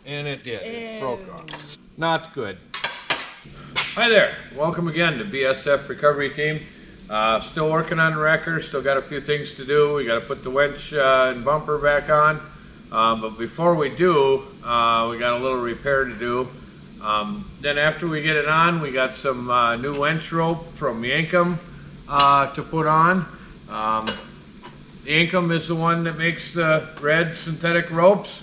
And it did. It broke off. Not good. Hi there. Welcome again to BSF Recovery Team. Still working on the wrecker. Still got a few things to do. We got to put the winch and bumper back on. But before we do, we got a little repair to do. Then after we get it on, we got some new winch rope from Yankum to put on. Yankum is the one that makes the red synthetic ropes.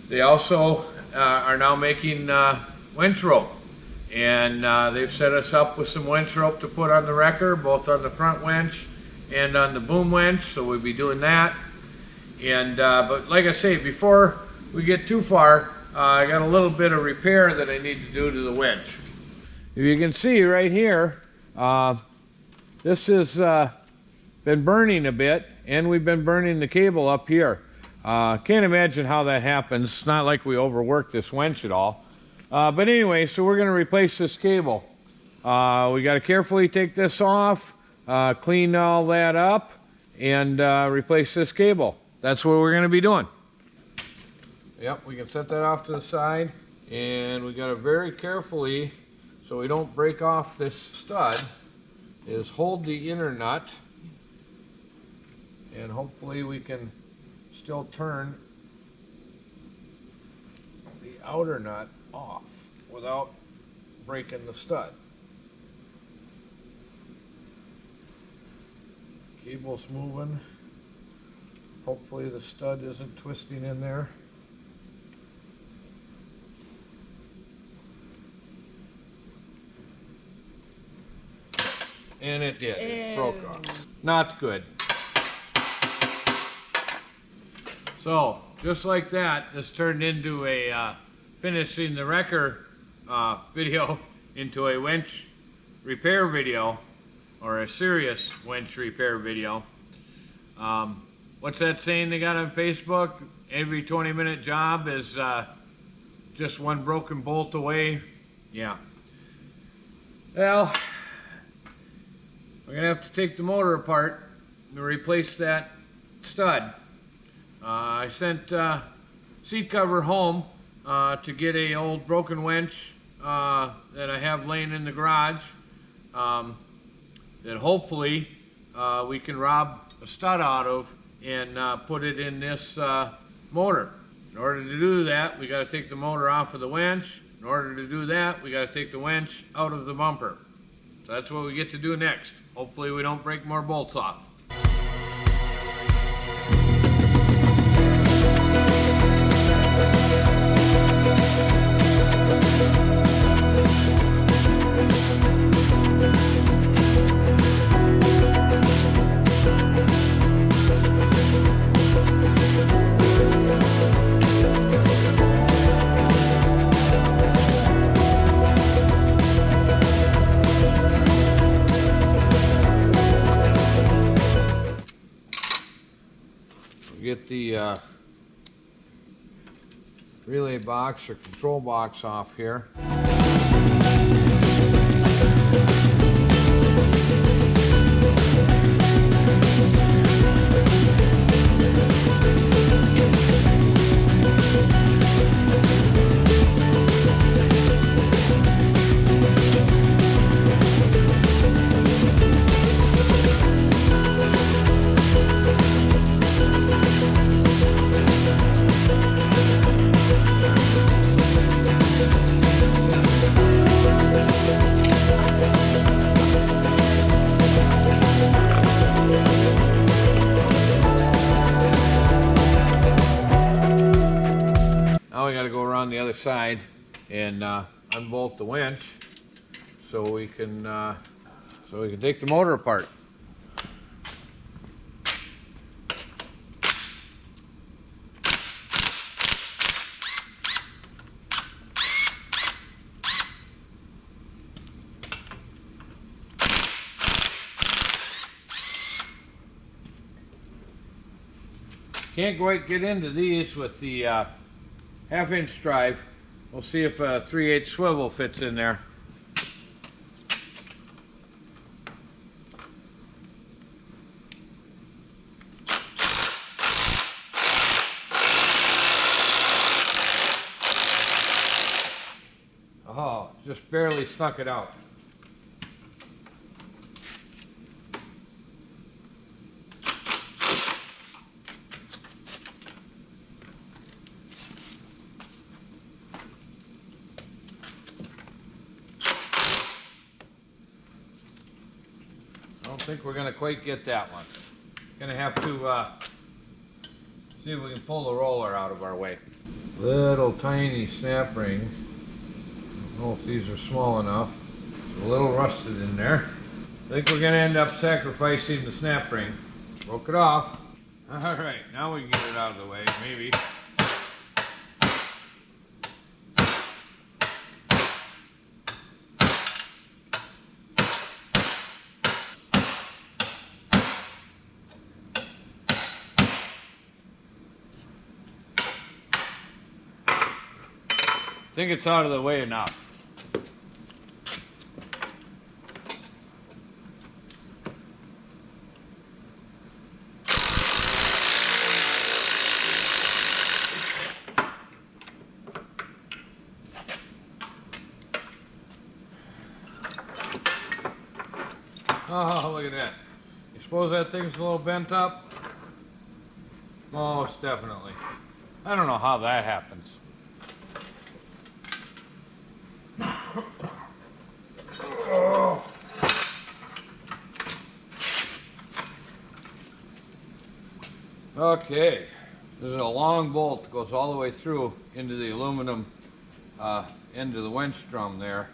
They also are now making winch rope, and they've set us up with some winch rope to put on the wrecker, both on the front winch and on the boom winch, so we'll be doing that. And but like I say, before we get too far, I got a little bit of repair that I need to do to the winch. If you can see right here, this has been burning a bit, and we've been burning the cable up here. Can't imagine how that happens. It's not like we overworked this winch at all. But anyway, so we're going to replace this cable. We got to carefully take this off, clean all that up, and replace this cable. That's what we're going to be doing. Yep, we can set that off to the side, and we got to very carefully, so we don't break off this stud, is hold the inner nut, and hopefully we can still turn the outer nut off without breaking the stud. Cable's moving. Hopefully the stud isn't twisting in there. And it did. It broke off. Not good. So, just like that, this turned into a finishing the wrecker video into a winch repair video, or a serious winch repair video. What's that saying they got on Facebook? Every 20-minute job is just one broken bolt away. Yeah. Well, we're going to have to take the motor apart and replace that stud. I sent seat cover home to get a old broken winch that I have laying in the garage that hopefully we can rob a stud out of and put it in this motor. In order to do that, we got to take the motor off of the winch. In order to do that, we got to take the winch out of the bumper. So that's what we get to do next. Hopefully we don't break more bolts off. Get the relay box or control box off here. On the other side and unbolt the winch so we can take the motor apart. Can't quite get into these with the half-inch drive. We'll see if a 3/8 swivel fits in there. Oh, just barely snuck it out. I don't think we're gonna quite get that one. Gonna have to see if we can pull the roller out of our way. Little tiny snap ring. I don't know if these are small enough. It's a little rusted in there. I think we're gonna end up sacrificing the snap ring. Broke it off. All right, now we can get it out of the way, maybe. I think it's out of the way enough. Oh, look at that. You suppose that thing's a little bent up? Most definitely. I don't know how that happens. Okay, there's a long bolt that goes all the way through into the aluminum end of the winch drum there.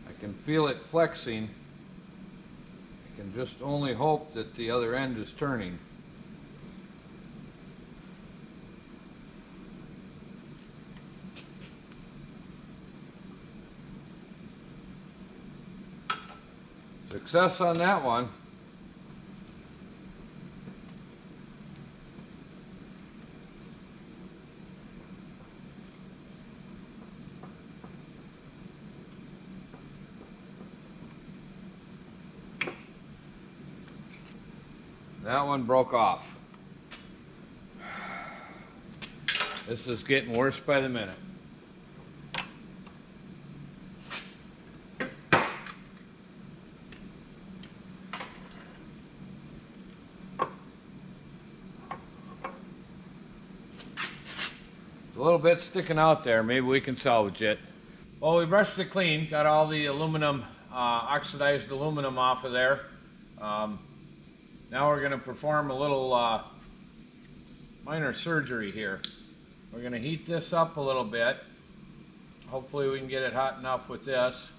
I can feel it flexing. I can just only hope that the other end is turning. Success on that one. That one broke off. This is getting worse by the minute. A little bit sticking out there. Maybe we can salvage it. Well, we brushed it clean, got all the aluminum, oxidized aluminum off of there. Now we're going to perform a little minor surgery here. We're going to heat this up a little bit. Hopefully we can get it hot enough with this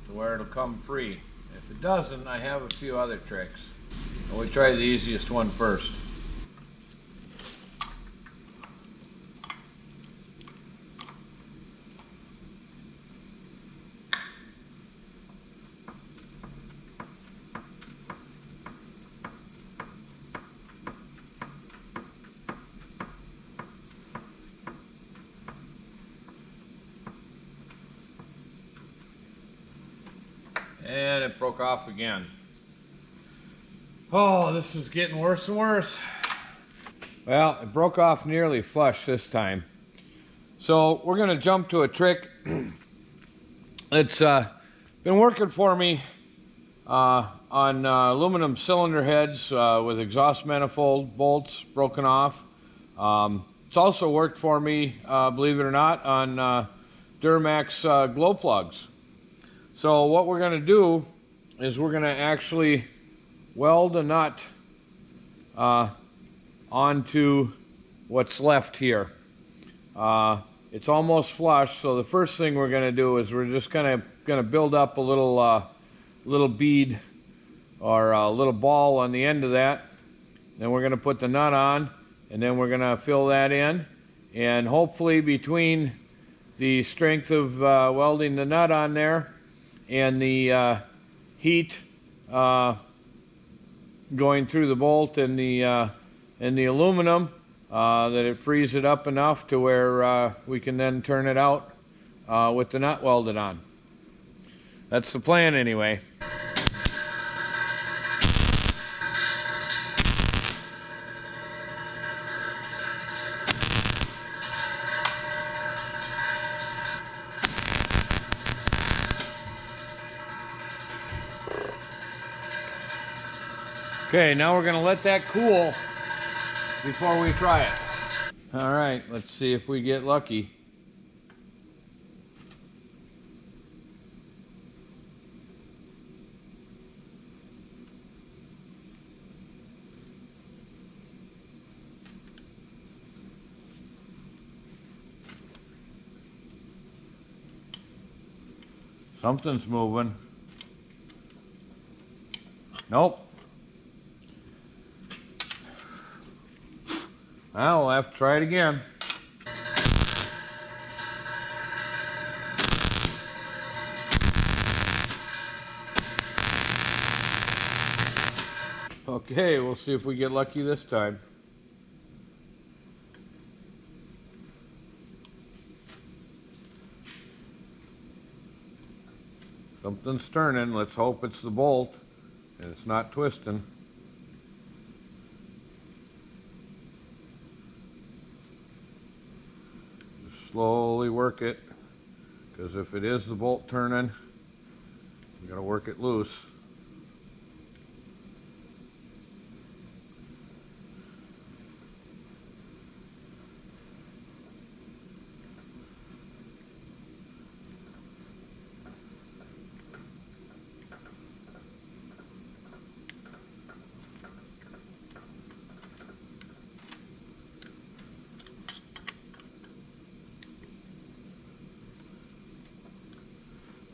to where it'll come free. If it doesn't, I have a few other tricks. We'll try the easiest one first. And it broke off again. Oh, this is getting worse and worse. Well, it broke off nearly flush this time. So we're going to jump to a trick that's been working for me on aluminum cylinder heads with exhaust manifold bolts broken off. It's also worked for me, believe it or not, on Duramax glow plugs. So what we're going to do is we're going to actually weld a nut onto what's left here. It's almost flush, so the first thing we're going to do is we're just going to build up a little bead or a little ball on the end of that. Then we're going to put the nut on, and then we're going to fill that in, and hopefully between the strength of welding the nut on there and the heat going through the bolt and the aluminum, that it frees it up enough to where we can then turn it out with the nut welded on. That's the plan anyway. Okay, now we're gonna let that cool before we try it. All right, let's see if we get lucky. Something's moving. Nope. Well, we'll have to try it again. Okay, we'll see if we get lucky this time. Something's turning. Let's hope it's the bolt and it's not twisting. Just slowly work it, because if it is the bolt turning, you gotta work it loose.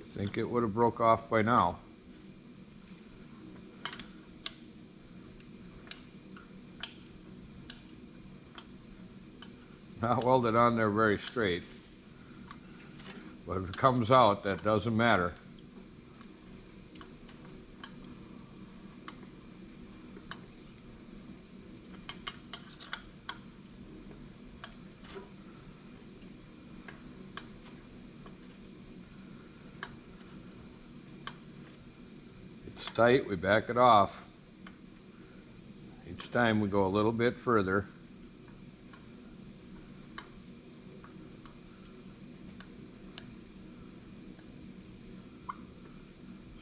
I think it would have broke off by now. Not welded on there very straight, but if it comes out, that doesn't matter. It's tight, we back it off. Each time we go a little bit further.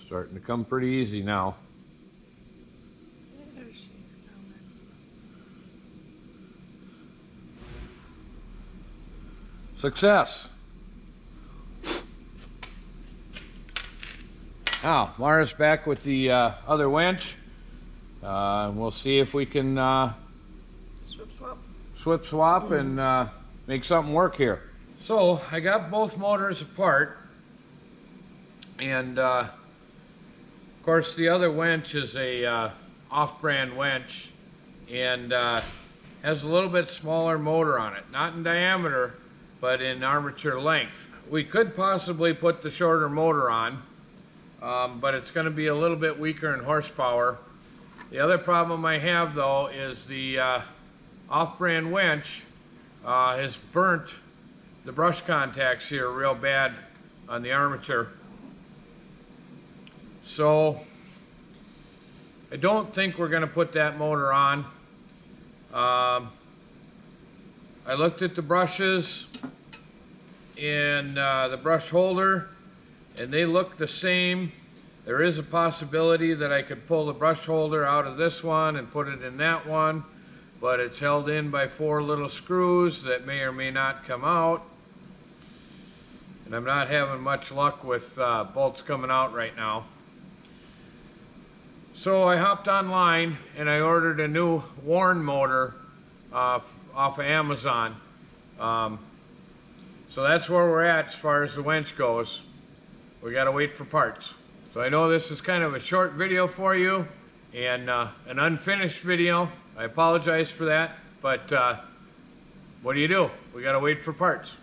Starting to come pretty easy now. There she's coming. Success! Now, Mara's back with the other winch. We'll see if we can swip swap and make something work here. So, I got both motors apart, and of course the other winch is a off-brand winch, and has a little bit smaller motor on it. Not in diameter, but in armature length. We could possibly put the shorter motor on, but it's going to be a little bit weaker in horsepower. The other problem I have, though, is the off-brand winch has burnt the brush contacts here real bad on the armature. So I don't think we're going to put that motor on. I looked at the brushes and the brush holder, and they look the same. There is a possibility that I could pull the brush holder out of this one and put it in that one, but it's held in by 4 little screws that may or may not come out. And I'm not having much luck with bolts coming out right now. So I hopped online and I ordered a new Warn motor off of Amazon. So that's where we're at as far as the winch goes. We gotta wait for parts. So I know this is kind of a short video for you and an unfinished video. I apologize for that, but what do? We gotta wait for parts.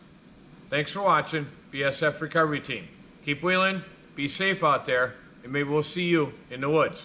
Thanks for watching, BSF Recovery Team. Keep wheeling, be safe out there, and maybe we'll see you in the woods.